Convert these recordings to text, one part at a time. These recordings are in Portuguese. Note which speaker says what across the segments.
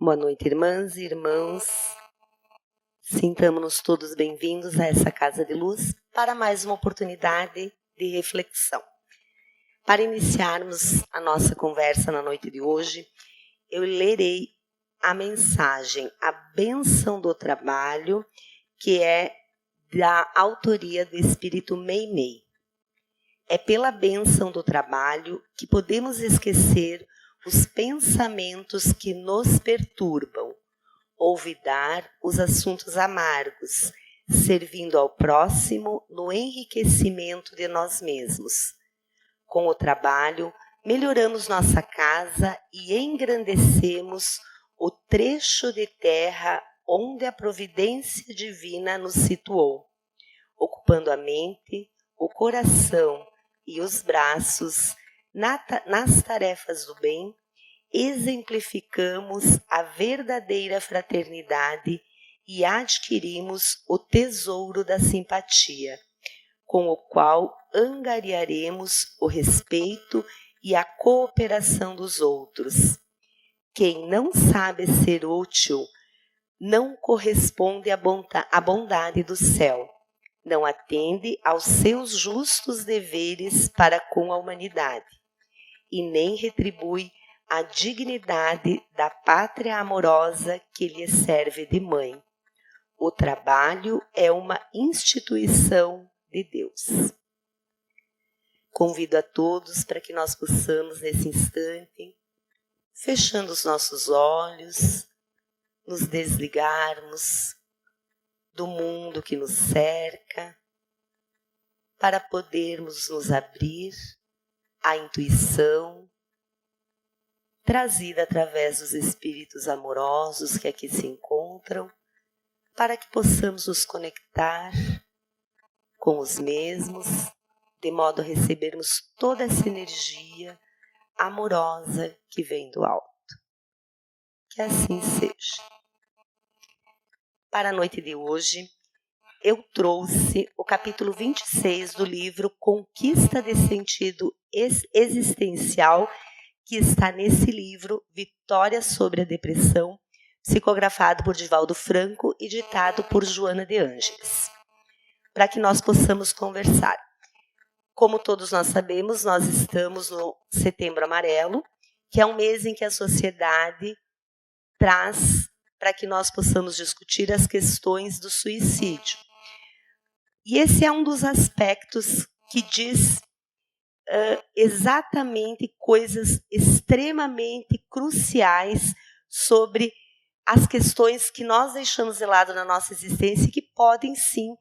Speaker 1: Boa noite, irmãs e irmãos. Sintamos-nos todos bem-vindos a essa Casa de Luz para mais uma oportunidade de reflexão. Para iniciarmos a nossa conversa na noite de hoje, eu lerei a mensagem A Bênção do Trabalho, que é da autoria do Espírito Meimei. É pela bênção do trabalho que podemos esquecer os pensamentos que nos perturbam, olvidar os assuntos amargos, servindo ao próximo no enriquecimento de nós mesmos. Com o trabalho, melhoramos nossa casa e engrandecemos o trecho de terra onde a providência divina nos situou, ocupando a mente, o coração e os braços nas tarefas do bem, exemplificamos a verdadeira fraternidade e adquirimos o tesouro da simpatia, com o qual angariaremos o respeito e a cooperação dos outros. Quem não sabe ser útil não corresponde à bondade do céu, não atende aos seus justos deveres para com a humanidade e nem retribui a dignidade da pátria amorosa que lhe serve de mãe. O trabalho é uma instituição de Deus. Convido a todos para que nós possamos, nesse instante, fechando os nossos olhos, nos desligarmos do mundo que nos cerca, para podermos nos abrir à intuição, trazida através dos espíritos amorosos que aqui se encontram, para que possamos nos conectar com os mesmos, de modo a recebermos toda essa energia amorosa que vem do alto. Que assim seja. Para a noite de hoje, eu trouxe o capítulo 26 do livro Conquista de Sentido Existencial, que está nesse livro Vitória sobre a Depressão, psicografado por Divaldo Franco e ditado por Joana de Ângeles, para que nós possamos conversar. Como todos nós sabemos, nós estamos no Setembro Amarelo, que é um mês em que a sociedade traz para que nós possamos discutir as questões do suicídio. E esse é um dos aspectos que diz exatamente coisas extremamente cruciais sobre as questões que nós deixamos de lado na nossa existência e que podem sim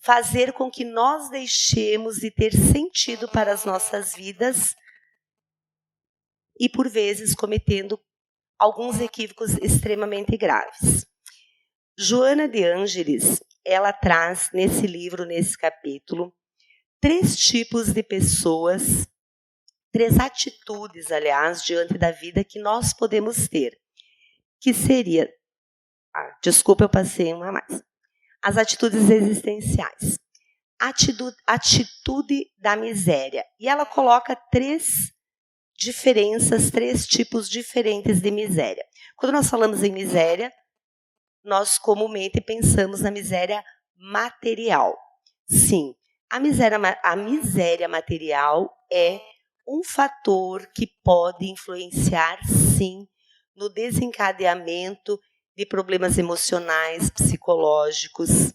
Speaker 1: fazer com que nós deixemos de ter sentido para as nossas vidas e por vezes cometendo alguns equívocos extremamente graves. Joana de Ângeles, ela traz nesse livro, nesse capítulo, 3 tipos de pessoas, 3 atitudes, aliás, diante da vida que nós podemos ter. Que seria, desculpa, eu passei uma a mais. As atitudes existenciais. Atitude da miséria. E ela coloca 3 diferenças, 3 tipos diferentes de miséria. Quando nós falamos em miséria, nós comumente pensamos na miséria material. Sim, a miséria material é um fator que pode influenciar, sim, no desencadeamento de problemas emocionais, psicológicos.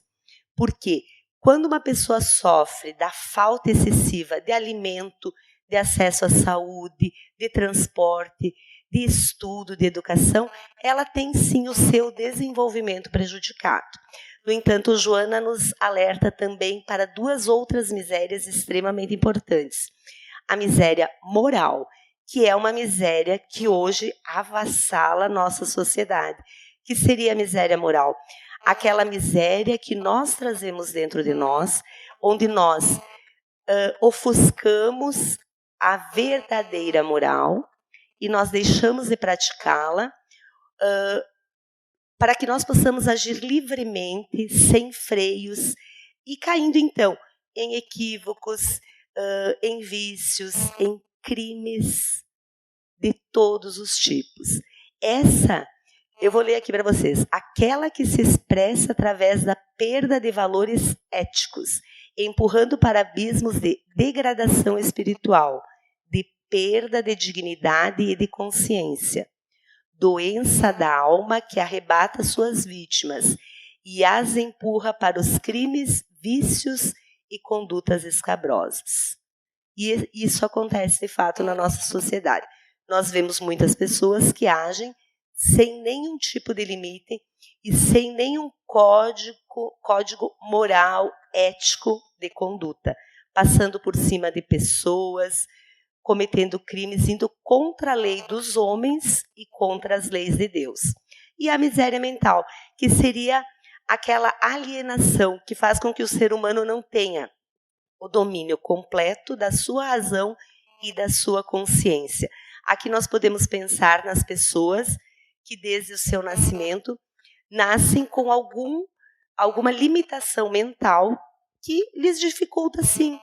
Speaker 1: Porque quando uma pessoa sofre da falta excessiva de alimento, de acesso à saúde, de transporte, de estudo, de educação, ela tem sim o seu desenvolvimento prejudicado. No entanto, Joana nos alerta também para 2 outras misérias extremamente importantes. A miséria moral, que é uma miséria que hoje avassala a nossa sociedade. Que seria a miséria moral? Aquela miséria que nós trazemos dentro de nós, onde nós ofuscamos a verdadeira moral e nós deixamos de praticá-la para que nós possamos agir livremente, sem freios e caindo então em equívocos, em vícios, em crimes de todos os tipos. Essa Eu vou ler aqui para vocês. Aquela que se expressa através da perda de valores éticos, empurrando para abismos de degradação espiritual, de perda de dignidade e de consciência. Doença da alma que arrebata suas vítimas e as empurra para os crimes, vícios e condutas escabrosas. E isso acontece, de fato, na nossa sociedade. Nós vemos muitas pessoas que agem sem nenhum tipo de limite e sem nenhum código moral, ético de conduta, passando por cima de pessoas, cometendo crimes, indo contra a lei dos homens e contra as leis de Deus. E a miséria mental, que seria aquela alienação que faz com que o ser humano não tenha o domínio completo da sua razão e da sua consciência. Aqui nós podemos pensar nas pessoas que desde o seu nascimento nascem com alguma limitação mental que lhes dificulta, sim,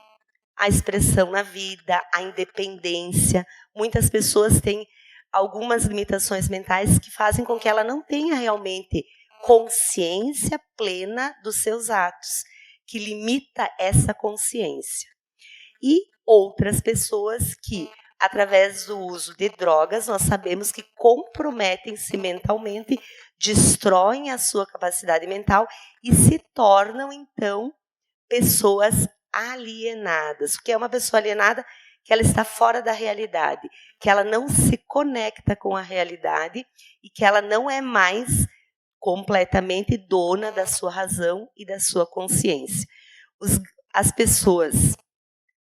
Speaker 1: a expressão na vida, a independência. Muitas pessoas têm algumas limitações mentais que fazem com que ela não tenha realmente consciência plena dos seus atos, que limita essa consciência. E outras pessoas que, através do uso de drogas, nós sabemos que comprometem-se mentalmente, destroem a sua capacidade mental e se tornam, então, pessoas alienadas. O que é uma pessoa alienada? Que ela está fora da realidade, que ela não se conecta com a realidade e que ela não é mais completamente dona da sua razão e da sua consciência. As pessoas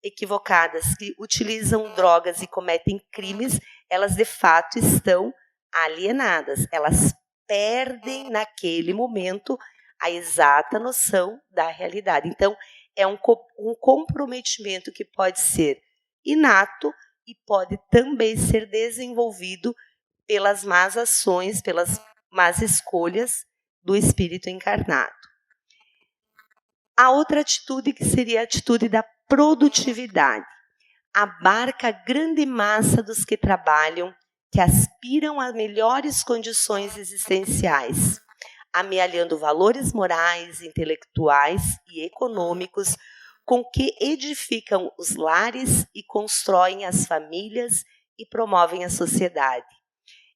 Speaker 1: equivocadas que utilizam drogas e cometem crimes, elas de fato estão alienadas. Elas perdem naquele momento a exata noção da realidade. Então, é um comprometimento que pode ser inato e pode também ser desenvolvido pelas más ações, pelas más escolhas do espírito encarnado. A outra atitude, que seria a atitude da produtividade, abarca a grande massa dos que trabalham, que aspiram a melhores condições existenciais, amealhando valores morais, intelectuais e econômicos com que edificam os lares e constroem as famílias e promovem a sociedade.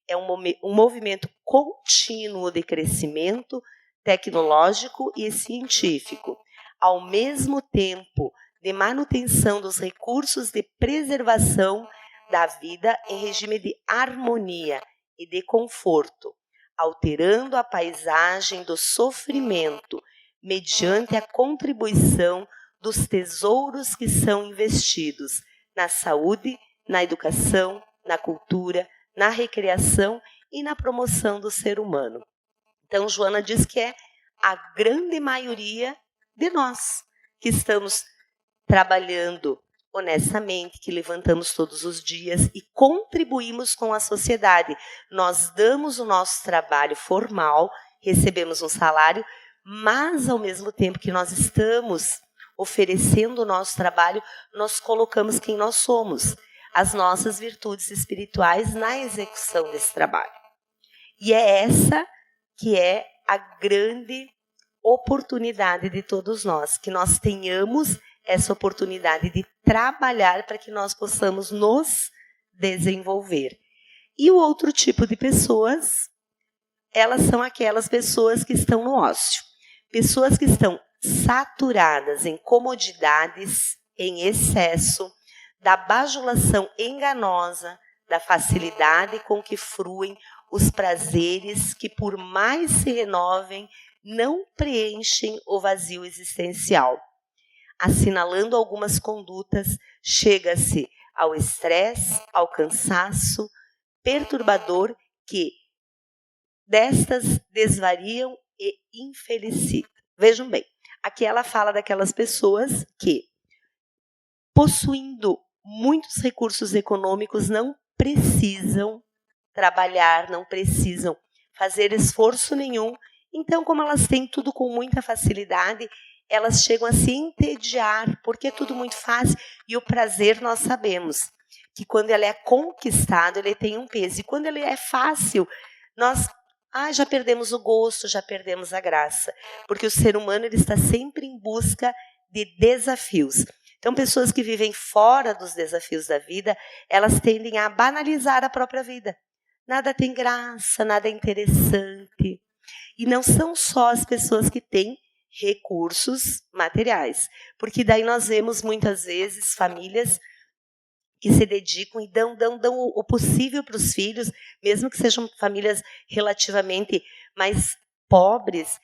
Speaker 1: É um movimento contínuo de crescimento tecnológico e científico, ao mesmo tempo de manutenção dos recursos de preservação da vida em regime de harmonia e de conforto, alterando a paisagem do sofrimento mediante a contribuição dos tesouros que são investidos na saúde, na educação, na cultura, na recreação e na promoção do ser humano. Então, Joana diz que é a grande maioria de nós que estamos trabalhando honestamente, que levantamos todos os dias e contribuímos com a sociedade. Nós damos o nosso trabalho formal, recebemos um salário, mas ao mesmo tempo que nós estamos oferecendo o nosso trabalho, nós colocamos quem nós somos, as nossas virtudes espirituais na execução desse trabalho. E é essa que é a grande oportunidade de todos nós, que nós tenhamos essa oportunidade de trabalhar para que nós possamos nos desenvolver. E o outro tipo de pessoas, elas são aquelas pessoas que estão no ócio. Pessoas que estão saturadas em comodidades, em excesso, da bajulação enganosa, da facilidade com que fruem os prazeres que, por mais se renovem, não preenchem o vazio existencial. Assinalando algumas condutas, chega-se ao estresse, ao cansaço perturbador que destas desvariam e infelicitam. Vejam bem, aqui ela fala daquelas pessoas que, possuindo muitos recursos econômicos, não precisam trabalhar, não precisam fazer esforço nenhum. Então, como elas têm tudo com muita facilidade, elas chegam a se entediar, porque é tudo muito fácil. E o prazer, nós sabemos que quando ele é conquistado, ele tem um peso. E quando ele é fácil, nós já perdemos o gosto, já perdemos a graça. Porque o ser humano ele está sempre em busca de desafios. Então, pessoas que vivem fora dos desafios da vida, elas tendem a banalizar a própria vida. Nada tem graça, nada é interessante. E não são só as pessoas que têm recursos materiais. Porque daí nós vemos muitas vezes famílias que se dedicam e dão o possível para os filhos, mesmo que sejam famílias relativamente mais pobres,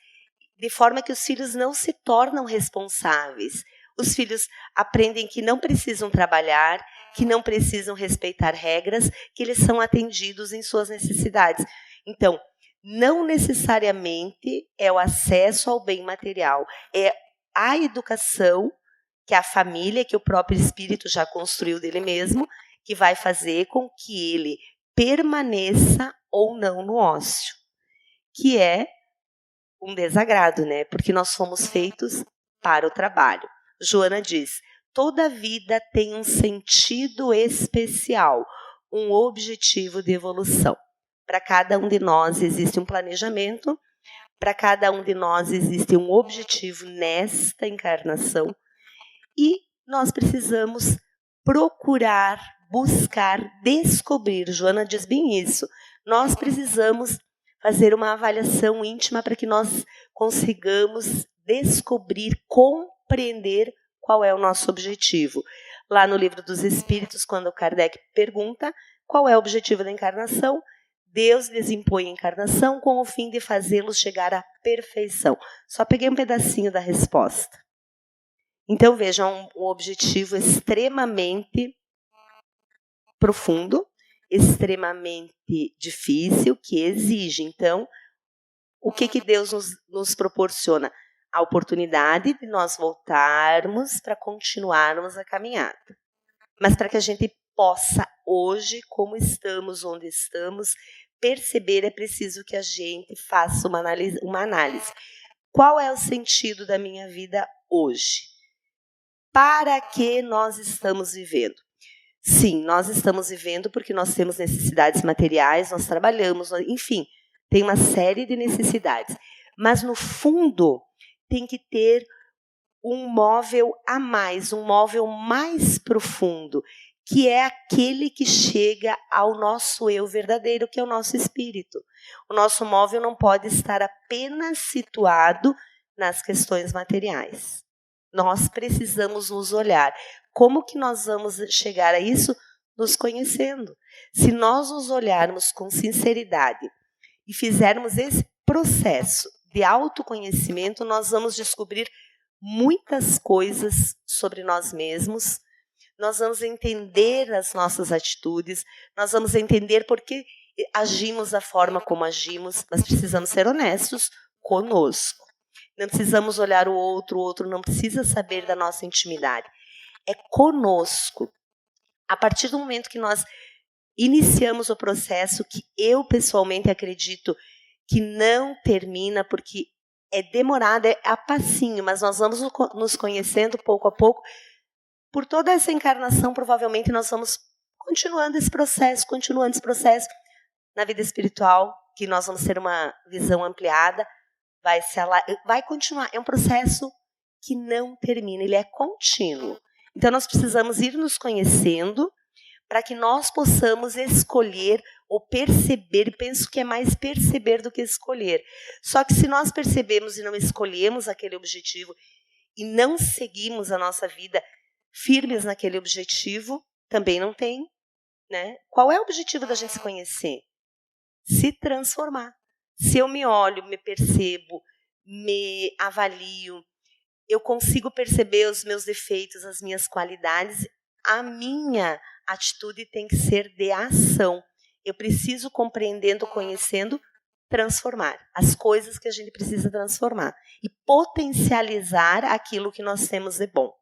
Speaker 1: de forma que os filhos não se tornam responsáveis. Os filhos aprendem que não precisam trabalhar, que não precisam respeitar regras, que eles são atendidos em suas necessidades. Então, não necessariamente é o acesso ao bem material, é a educação que a família, que o próprio espírito já construiu dele mesmo, que vai fazer com que ele permaneça ou não no ócio, que é um desagrado, né? Porque nós fomos feitos para o trabalho. Joana diz, toda vida tem um sentido especial, um objetivo de evolução. Para cada um de nós existe um planejamento, para cada um de nós existe um objetivo nesta encarnação e nós precisamos procurar, buscar, descobrir. Joana diz bem isso. Nós precisamos fazer uma avaliação íntima para que nós consigamos descobrir, compreender qual é o nosso objetivo. Lá no Livro dos Espíritos, quando Kardec pergunta qual é o objetivo da encarnação, Deus lhes impõe a encarnação com o fim de fazê-los chegar à perfeição. Só peguei um pedacinho da resposta. Então, vejam, um objetivo extremamente profundo, extremamente difícil, que exige. Então, o que Deus nos proporciona? A oportunidade de nós voltarmos para continuarmos a caminhada. Mas para que a gente possa, hoje, como estamos, onde estamos, perceber, é preciso que a gente faça uma análise. Qual é o sentido da minha vida hoje? Para que nós estamos vivendo? Sim, nós estamos vivendo porque nós temos necessidades materiais, nós trabalhamos, enfim, tem uma série de necessidades. Mas, no fundo, tem que ter um móvel a mais, um móvel mais profundo, que é aquele que chega ao nosso eu verdadeiro, que é o nosso espírito. O nosso móvel não pode estar apenas situado nas questões materiais. Nós precisamos nos olhar. Como que nós vamos chegar a isso? Nos conhecendo. Se nós nos olharmos com sinceridade e fizermos esse processo de autoconhecimento, nós vamos descobrir muitas coisas sobre nós mesmos, nós vamos entender as nossas atitudes, nós vamos entender por que agimos da forma como agimos, mas precisamos ser honestos conosco. Não precisamos olhar o outro não precisa saber da nossa intimidade. É conosco. A partir do momento que nós iniciamos o processo, que eu pessoalmente acredito que não termina, porque é demorado, é a passinho, mas nós vamos nos conhecendo pouco a pouco. Por toda essa encarnação, provavelmente nós vamos continuando esse processo na vida espiritual, que nós vamos ter uma visão ampliada, vai continuar. É um processo que não termina, ele é contínuo. Então, nós precisamos ir nos conhecendo para que nós possamos escolher ou perceber, e penso que é mais perceber do que escolher. Só que se nós percebemos e não escolhemos aquele objetivo e não seguimos a nossa vida firmes naquele objetivo, também não tem, né? Qual é o objetivo da gente se conhecer? Se transformar. Se eu me olho, me percebo, me avalio, eu consigo perceber os meus defeitos, as minhas qualidades, a minha atitude tem que ser de ação. Eu preciso, compreendendo, conhecendo, transformar as coisas que a gente precisa transformar e potencializar aquilo que nós temos de bom.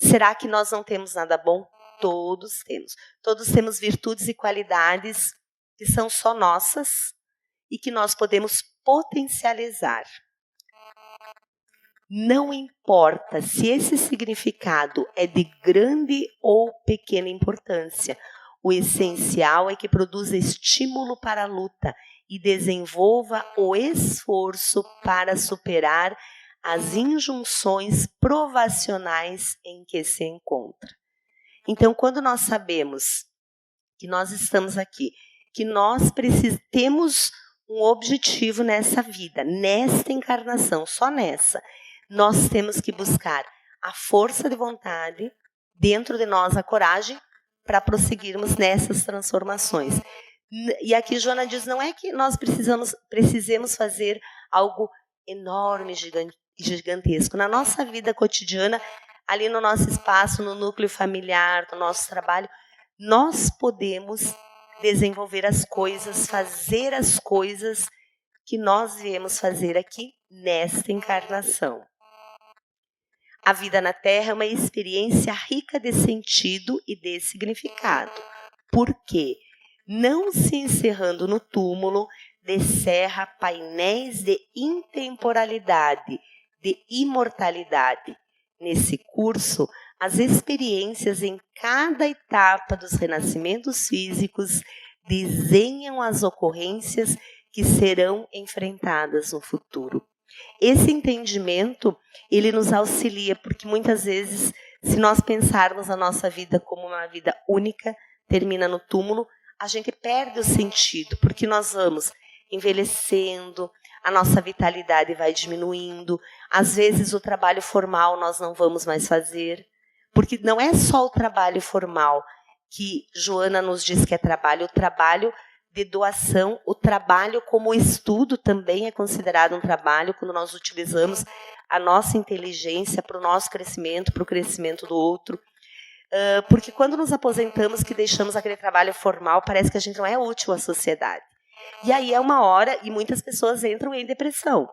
Speaker 1: Será que nós não temos nada bom? Todos temos. Todos temos virtudes e qualidades que são só nossas e que nós podemos potencializar. Não importa se esse significado é de grande ou pequena importância. O essencial é que produza estímulo para a luta e desenvolva o esforço para superar as injunções provacionais em que se encontra. Então, quando nós sabemos que nós estamos aqui, que nós temos um objetivo nessa vida, nesta encarnação, só nessa, nós temos que buscar a força de vontade, dentro de nós a coragem, para prosseguirmos nessas transformações. E aqui Joana diz, não é que nós precisemos fazer algo enorme, gigantesco. Na nossa vida cotidiana, ali no nosso espaço, no núcleo familiar, no nosso trabalho, nós podemos desenvolver as coisas, fazer as coisas que nós viemos fazer aqui nesta encarnação. A vida na Terra é uma experiência rica de sentido e de significado. Por quê? Não se encerrando no túmulo, descerra painéis de intemporalidade, de imortalidade. Nesse curso, as experiências em cada etapa dos renascimentos físicos desenham as ocorrências que serão enfrentadas no futuro. Esse entendimento, ele nos auxilia, porque muitas vezes, se nós pensarmos a nossa vida como uma vida única, termina no túmulo, a gente perde o sentido, porque nós vamos envelhecendo, a nossa vitalidade vai diminuindo, às vezes o trabalho formal nós não vamos mais fazer, porque não é só o trabalho formal que Joana nos diz que é trabalho, o trabalho de doação, o trabalho como estudo também é considerado um trabalho, quando nós utilizamos a nossa inteligência para o nosso crescimento, para o crescimento do outro. Porque quando nos aposentamos, que deixamos aquele trabalho formal, parece que a gente não é útil à sociedade. E aí é uma hora, e muitas pessoas entram em depressão.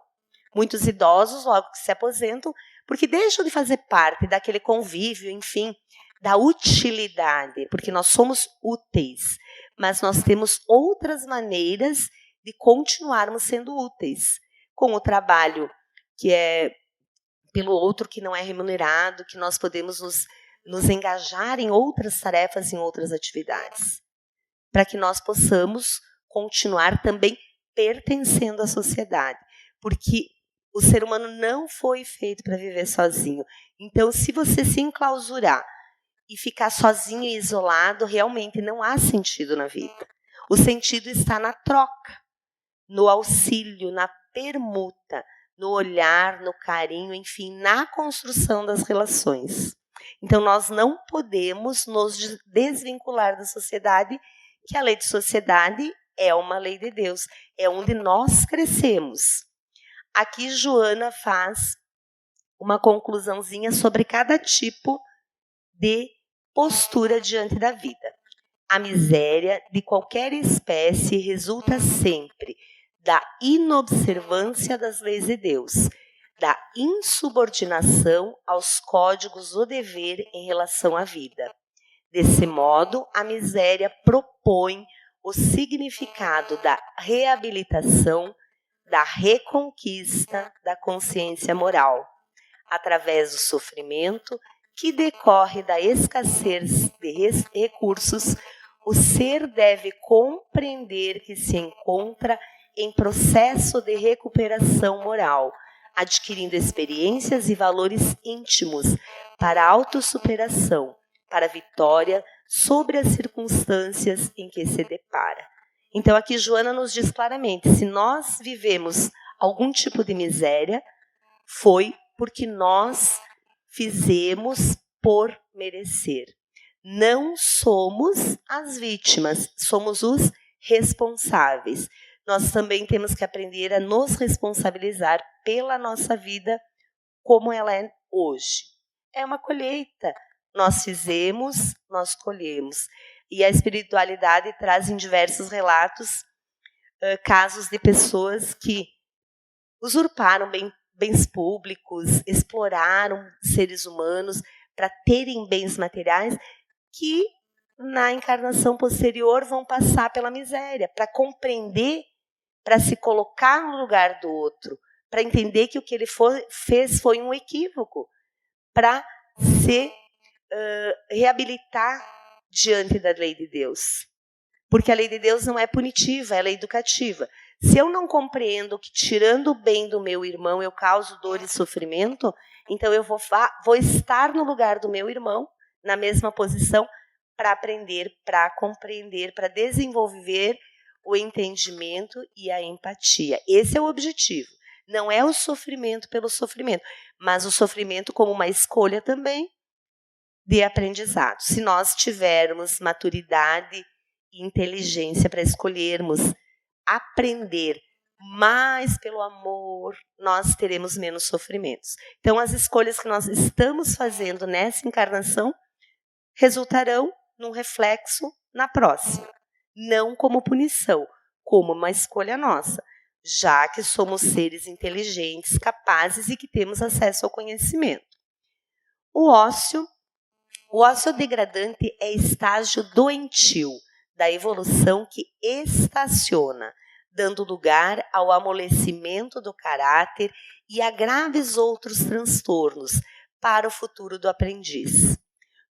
Speaker 1: Muitos idosos logo que se aposentam, porque deixam de fazer parte daquele convívio, enfim, da utilidade, porque nós somos úteis, mas nós temos outras maneiras de continuarmos sendo úteis, com o trabalho que é pelo outro, que não é remunerado, que nós podemos nos engajar em outras tarefas, em outras atividades, para que nós possamos continuar também pertencendo à sociedade, porque o ser humano não foi feito para viver sozinho. Então, se você se enclausurar e ficar sozinho e isolado, realmente não há sentido na vida. O sentido está na troca, no auxílio, na permuta, no olhar, no carinho, enfim, na construção das relações. Então, nós não podemos nos desvincular da sociedade, que a lei de sociedade é uma lei de Deus, é onde nós crescemos. Aqui Joana faz uma conclusãozinha sobre cada tipo de postura diante da vida. A miséria de qualquer espécie resulta sempre da inobservância das leis de Deus, da insubordinação aos códigos do dever em relação à vida. Desse modo, a miséria propõe o significado da reabilitação, da reconquista da consciência moral, através do sofrimento que decorre da escassez de recursos. O ser deve compreender que se encontra em processo de recuperação moral, adquirindo experiências e valores íntimos para a autossuperação, para a vitória sobre as circunstâncias em que se depara. Então aqui Joana nos diz claramente, se nós vivemos algum tipo de miséria, foi porque nós fizemos por merecer. Não somos as vítimas, somos os responsáveis. Nós também temos que aprender a nos responsabilizar pela nossa vida como ela é hoje. É uma colheita. Nós fizemos, nós colhemos. E a espiritualidade traz em diversos relatos casos de pessoas que usurparam bens públicos, exploraram seres humanos para terem bens materiais que na encarnação posterior vão passar pela miséria, para compreender, para se colocar no lugar do outro, para entender que o que ele fez foi um equívoco, para se reabilitar diante da lei de Deus. Porque a lei de Deus não é punitiva, ela é educativa. Se eu não compreendo que tirando o bem do meu irmão eu causo dor e sofrimento, então eu vou estar no lugar do meu irmão, na mesma posição, para aprender, para compreender, para desenvolver o entendimento e a empatia. Esse é o objetivo. Não é o sofrimento pelo sofrimento, mas o sofrimento como uma escolha também de aprendizado. Se nós tivermos maturidade e inteligência para escolhermos aprender mais pelo amor, nós teremos menos sofrimentos. Então, as escolhas que nós estamos fazendo nessa encarnação resultarão num reflexo na próxima. Não como punição, como uma escolha nossa, já que somos seres inteligentes, capazes e que temos acesso ao conhecimento. O ócio degradante é estágio doentio da evolução que estaciona, dando lugar ao amolecimento do caráter e a graves outros transtornos para o futuro do aprendiz.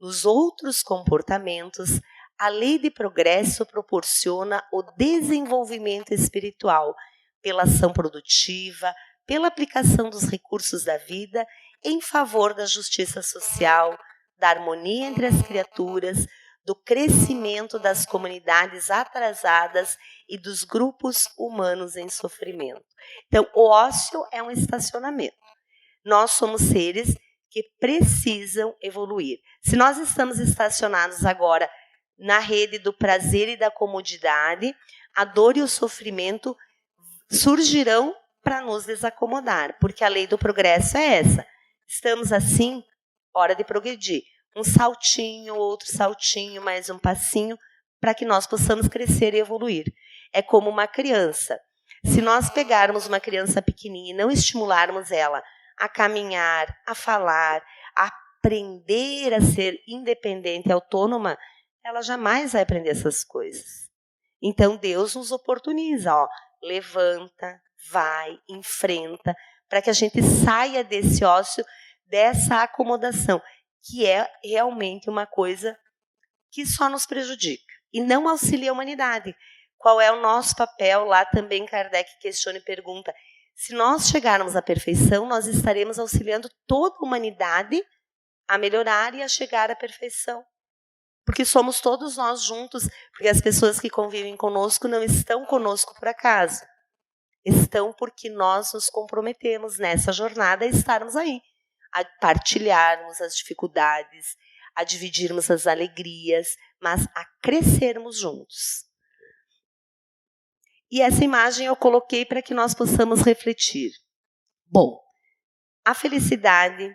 Speaker 1: Nos outros comportamentos, a lei de progresso proporciona o desenvolvimento espiritual pela ação produtiva, pela aplicação dos recursos da vida em favor da justiça social, da harmonia entre as criaturas, do crescimento das comunidades atrasadas e dos grupos humanos em sofrimento. Então, o ócio é um estacionamento. Nós somos seres que precisam evoluir. Se nós estamos estacionados agora na rede do prazer e da comodidade, a dor e o sofrimento surgirão para nos desacomodar, porque a lei do progresso é essa. Estamos assim, hora de progredir. Um saltinho, outro saltinho, mais um passinho, para que nós possamos crescer e evoluir. É como uma criança. Se nós pegarmos uma criança pequenininha e não estimularmos ela a caminhar, a falar, a aprender a ser independente e autônoma, ela jamais vai aprender essas coisas. Então, Deus nos oportuniza, levanta, vai, enfrenta, para que a gente saia desse ócio, dessa acomodação, que é realmente uma coisa que só nos prejudica e não auxilia a humanidade. Qual é o nosso papel? Lá também Kardec questiona e pergunta, se nós chegarmos à perfeição, nós estaremos auxiliando toda a humanidade a melhorar e a chegar à perfeição. Porque somos todos nós juntos, porque as pessoas que convivem conosco não estão conosco por acaso. Estão porque nós nos comprometemos nessa jornada a estarmos aí, a partilharmos as dificuldades, a dividirmos as alegrias, mas a crescermos juntos. E essa imagem eu coloquei para que nós possamos refletir. Bom, a felicidade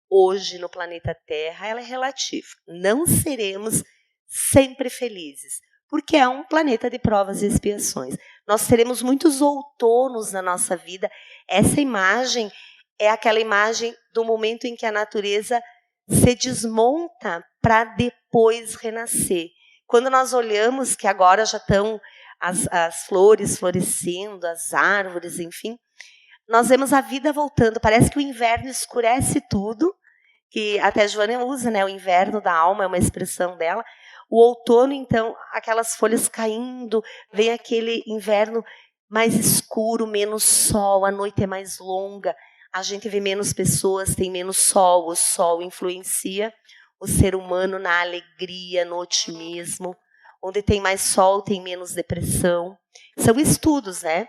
Speaker 1: hoje no planeta Terra ela é relativa. Não seremos sempre felizes, porque é um planeta de provas e expiações. Nós teremos muitos outonos na nossa vida. Essa imagem é aquela imagem do momento em que a natureza se desmonta para depois renascer. Quando nós olhamos que agora já estão as flores florescendo, as árvores, enfim, nós vemos a vida voltando. Parece que o inverno escurece tudo, que até a Joana usa, né? O inverno da alma é uma expressão dela. O outono, então, aquelas folhas caindo, vem aquele inverno mais escuro, menos sol, a noite é mais longa, a gente vê menos pessoas, tem menos sol, o sol influencia o ser humano na alegria, no otimismo. Onde tem mais sol, tem menos depressão. São estudos, né?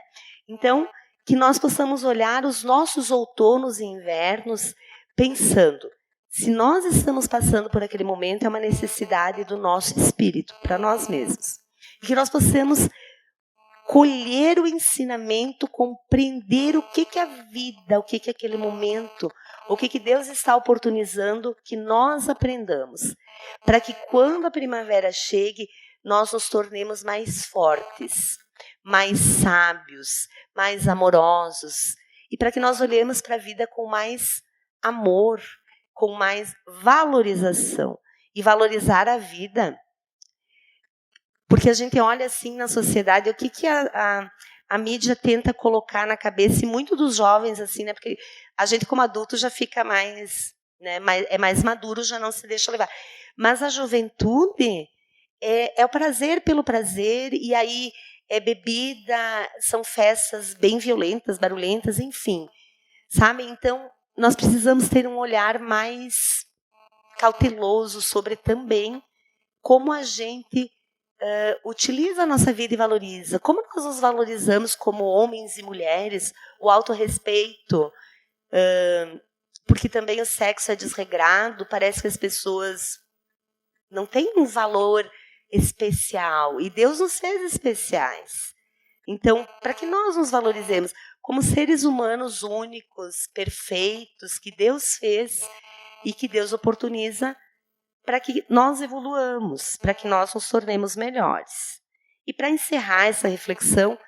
Speaker 1: Então, que nós possamos olhar os nossos outonos e invernos pensando, se nós estamos passando por aquele momento, é uma necessidade do nosso espírito, para nós mesmos. E que nós possamos colher o ensinamento, compreender o que é a vida, o que é aquele momento, o que Deus está oportunizando que nós aprendamos. Para que quando a primavera chegue, nós nos tornemos mais fortes, mais sábios, mais amorosos, e para que nós olhemos para a vida com mais amor, com mais valorização. E valorizar a vida, porque a gente olha assim na sociedade, o que a mídia tenta colocar na cabeça, e muito dos jovens, assim, né, porque a gente como adulto já fica mais, né, é mais maduro, já não se deixa levar. Mas a juventude, é o prazer pelo prazer, e aí é bebida, são festas bem violentas, barulhentas, enfim, sabe? Então, nós precisamos ter um olhar mais cauteloso sobre também como a gente utiliza a nossa vida e valoriza. Como nós nos valorizamos como homens e mulheres, o autorrespeito, porque também o sexo é desregrado, parece que as pessoas não têm um valor especial, e Deus nos fez especiais. Então, para que nós nos valorizemos como seres humanos únicos, perfeitos, que Deus fez e que Deus oportuniza para que nós evoluamos, para que nós nos tornemos melhores. E para encerrar essa reflexão,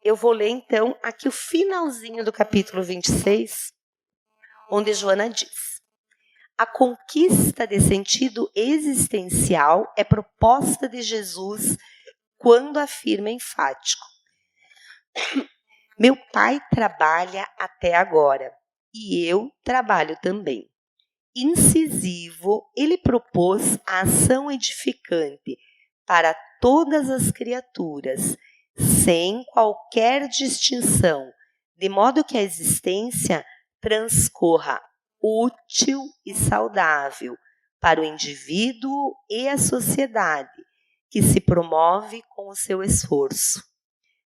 Speaker 1: eu vou ler então aqui o finalzinho do capítulo 26, onde Joana diz: a conquista de sentido existencial é proposta de Jesus quando afirma enfático: meu pai trabalha até agora e eu trabalho também. Incisivo, ele propôs a ação edificante para todas as criaturas, sem qualquer distinção, de modo que a existência transcorra útil e saudável para o indivíduo e a sociedade, que se promove com o seu esforço.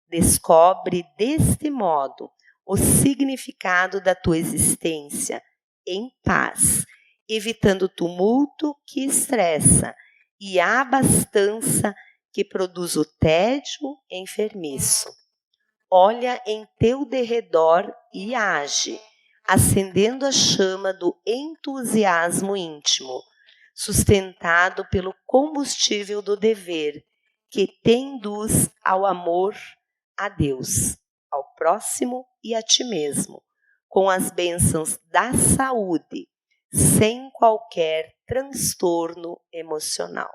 Speaker 1: Descobre deste modo o significado da tua existência em paz, evitando o tumulto que estressa e a abastança que produz o tédio enfermiço. Olha em teu derredor e age, acendendo a chama do entusiasmo íntimo, sustentado pelo combustível do dever, que te induz ao amor a Deus, ao próximo e a ti mesmo, com as bênçãos da saúde, sem qualquer transtorno emocional.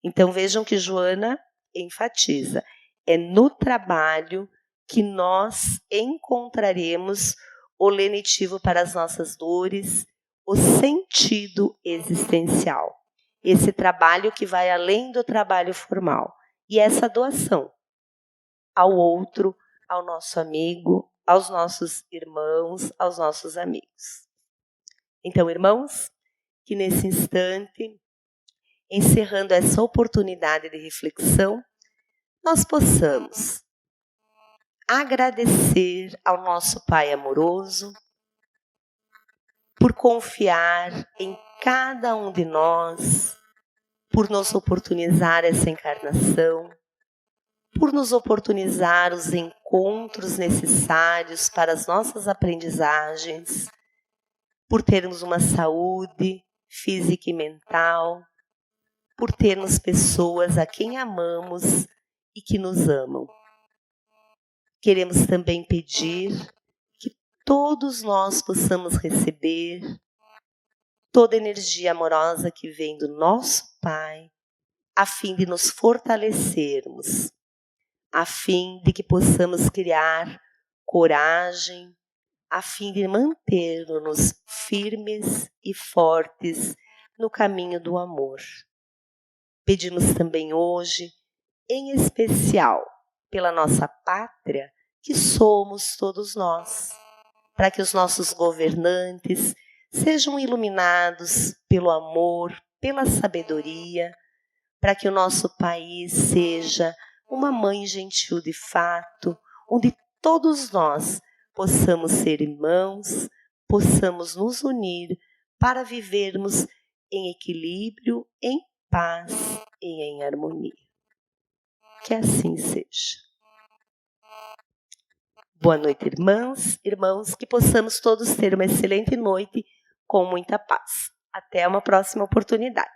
Speaker 1: Então vejam que Joana enfatiza, é no trabalho que nós encontraremos o lenitivo para as nossas dores, o sentido existencial. Esse trabalho que vai além do trabalho formal. E essa doação ao outro, ao nosso amigo, aos nossos irmãos, aos nossos amigos. Então, irmãos, que nesse instante, encerrando essa oportunidade de reflexão, nós possamos agradecer ao nosso Pai amoroso por confiar em cada um de nós, por nos oportunizar essa encarnação, por nos oportunizar os encontros necessários para as nossas aprendizagens, por termos uma saúde física e mental, por termos pessoas a quem amamos e que nos amam. Queremos também pedir que todos nós possamos receber toda a energia amorosa que vem do nosso Pai, a fim de nos fortalecermos, a fim de que possamos criar coragem, a fim de manter-nos firmes e fortes no caminho do amor. Pedimos também hoje, em especial, pela nossa pátria, que somos todos nós, para que os nossos governantes sejam iluminados pelo amor, pela sabedoria, para que o nosso país seja uma mãe gentil de fato, onde todos nós possamos ser irmãos, possamos nos unir para vivermos em equilíbrio, em paz e em harmonia. Que assim seja. Boa noite, irmãs, irmãos, que possamos todos ter uma excelente noite com muita paz. Até uma próxima oportunidade.